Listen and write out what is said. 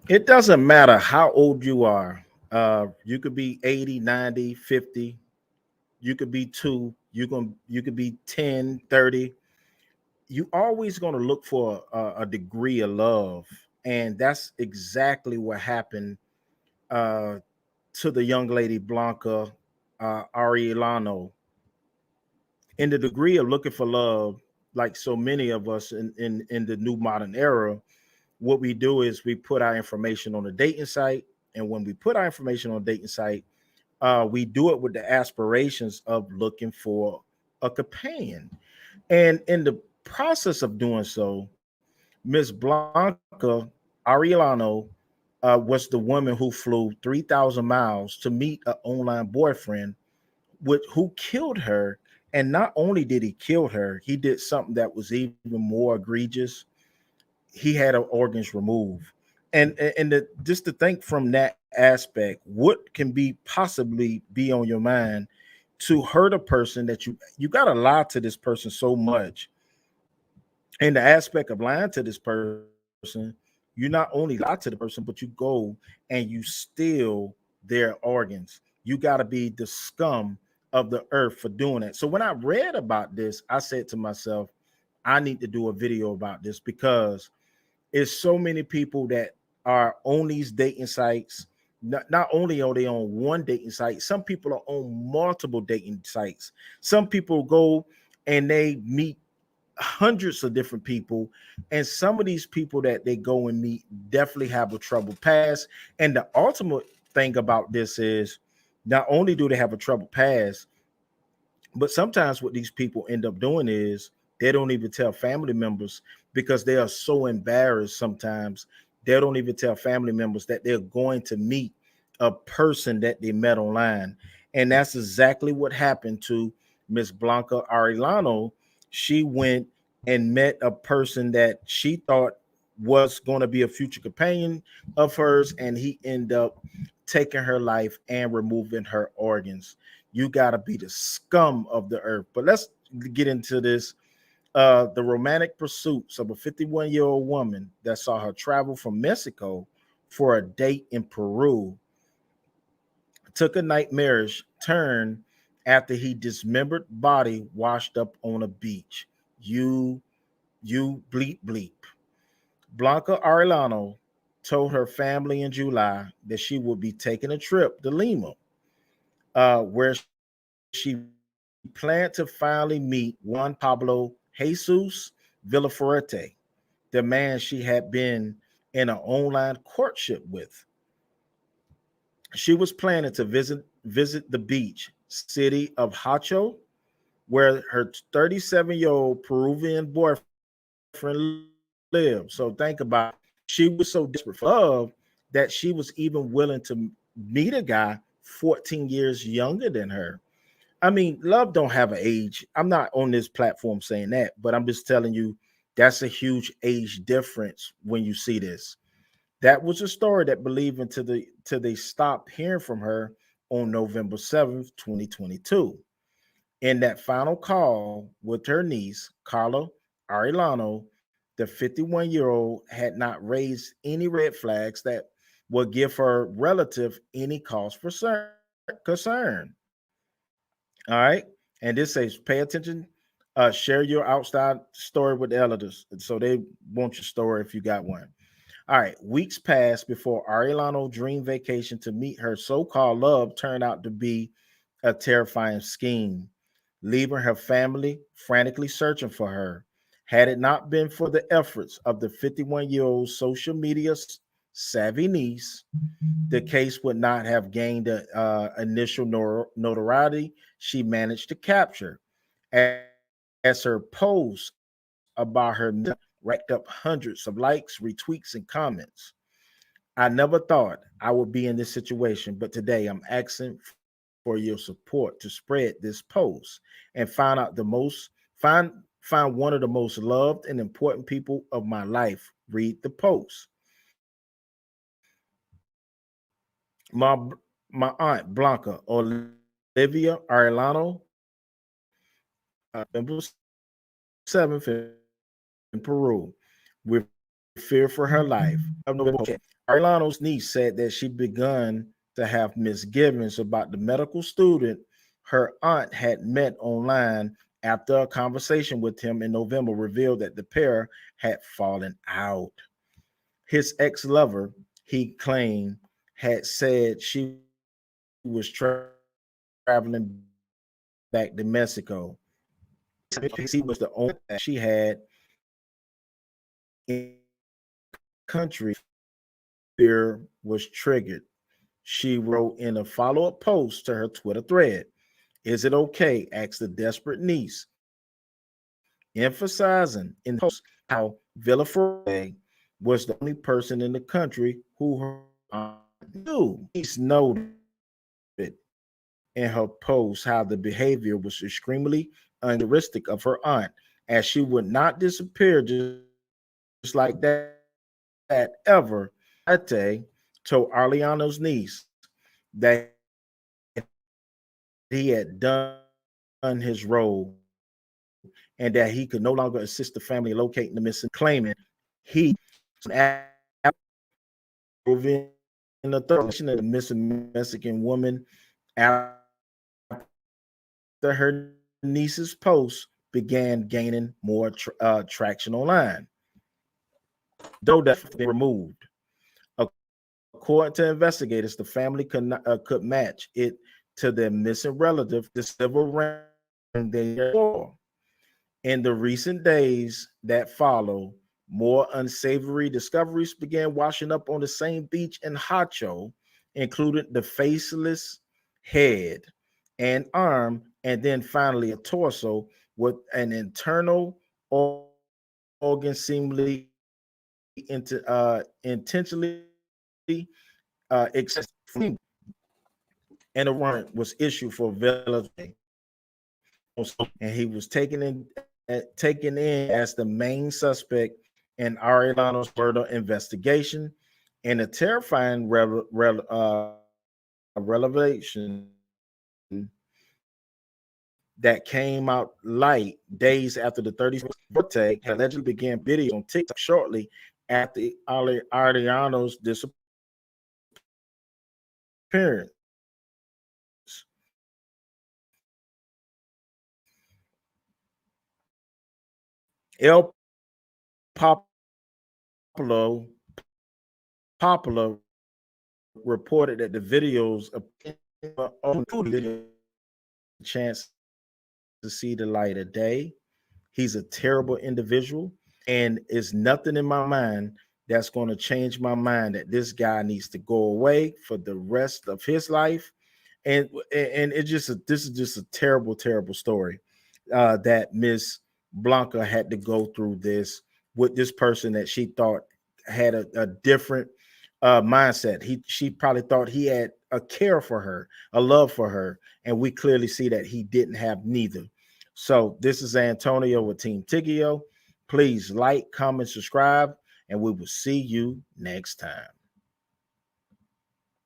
It doesn't matter how old you are. You could be 80, 90, 50. You could be two. You could be 10, 30. You always going to look for a degree of love. And that's exactly what happened uh, to the young lady Blanca Arellano. In the degree of looking for love, like so many of us in the new modern era, what we do is we put our information on a dating site. And when we put our information on a dating site, we do it with the aspirations of looking for a companion. And in the process of doing so, Miss Blanca Arellano was the woman who flew 3,000 miles to meet an online boyfriend who killed her. And not only did he kill her, he did something that was even more egregious. He had her organs removed. Just to think from that aspect, what can be possibly be on your mind to hurt a person that you got to lie to this person so much. And the aspect of lying to this person, you not only lie to the person, but you go and you steal their organs. You got to be the scum of the earth for doing that. So when I read about this, I said to myself, I need to do a video about this because it's so many people that are on these dating sites. Not only are they on one dating site, some people are on multiple dating sites. Some people go and they meet hundreds of different people, and some of these people that they go and meet definitely have a troubled past. And the ultimate thing about this is not only do they have a troubled past, but sometimes what these people end up doing is they don't even tell family members because they are so embarrassed. Sometimes they don't even tell family members that they're going to meet a person that they met online. And that's exactly what happened to Miss Blanca Arellano. She went and met a person that she thought was going to be a future companion of hers, and he ended up taking her life and removing her organs. You got to be the scum of the earth. But let's get into this. The romantic pursuits of a 51-year-old woman that saw her travel from Mexico for a date in Peru took a nightmarish turn after he dismembered body washed up on a beach. You, you bleep bleep. Blanca Arellano told her family in July that she would be taking a trip to Lima, where she planned to finally meet Juan Pablo Jesus Villafuerte, the man she had been in an online courtship with. She was planning to visit the beach city of Huacho, where her 37-year-old Peruvian boyfriend lived. So think about it. She was so desperate for love that she was even willing to meet a guy 14 years younger than her. I mean, love don't have an age. I'm not on this platform saying that, but I'm just telling you that's a huge age difference when you see this. That was a story that believed until they stopped hearing from her on November 7th, 2022. In that final call with her niece, Carla Arellano, the 51-year-old had not raised any red flags that would give her relative any cause for concern. All right. And this says, pay attention, share your outside story with the elders. So they want your story if you got one. All right. Weeks passed before Arellano dream vacation to meet her so-called love turned out to be a terrifying scheme, leaving her family frantically searching for her. Had it not been for the efforts of the 51-year-old social media savvy niece, the case would not have gained the initial notoriety she managed to capture, as her posts about her racked up hundreds of likes, retweets, and comments. I never thought I would be in this situation, but today I'm asking for your support to spread this post and find out the most find one of the most loved and important people of my life. Read the post. My aunt Blanca Olivia Arellano, November 7th in Peru, with her 37-year-old fear for her life. Arellano's niece said that she begun to have misgivings about the medical student her aunt had met online after a conversation with him in November revealed that the pair had fallen out. His ex-lover, he claimed, had said she was traveling back to Mexico. He was the only that she had in the country. Fear was triggered. She wrote in a follow-up post to her Twitter thread, "Is it okay?" asked the desperate niece, emphasizing in the post how Villafuerte was the only person in the country who her aunt knew. Niece noted in her post how the behavior was extremely uncharacteristic of her aunt, as she would not disappear just like that ever. Ate told Arellano's niece that he had done his role and that he could no longer assist the family in locating the missing, claiming he Peruvian authorities of the missing Mexican woman after her niece's post began gaining more traction online. Though that been removed, according to investigators, the family could match it to their missing relative, the civil rank they saw. In the recent days that followed, more unsavory discoveries began washing up on the same beach in Huacho, including the faceless head and arm, and then finally a torso with an internal organ seemingly intentionally excessive, and a warrant was issued for Villa, and he was taken in as the main suspect in Arellano's murder investigation. And a terrifying revelation that came out light days after the 30th birthday had allegedly began videos on TikTok shortly after Arellano's disappearance. El Popolo Popular reported that the videos a chance to see the light of day. He's a terrible individual, and it's nothing in my mind that's going to change my mind that this guy needs to go away for the rest of his life. And this is just a terrible, terrible story that Miss Blanca had to go through this with this person that she thought had a different mindset. She probably thought he had a care for her, a love for her, and we clearly see that he didn't have neither. So this is Antonio with Team Tiggio. Please like, comment, subscribe, and we will see you next time.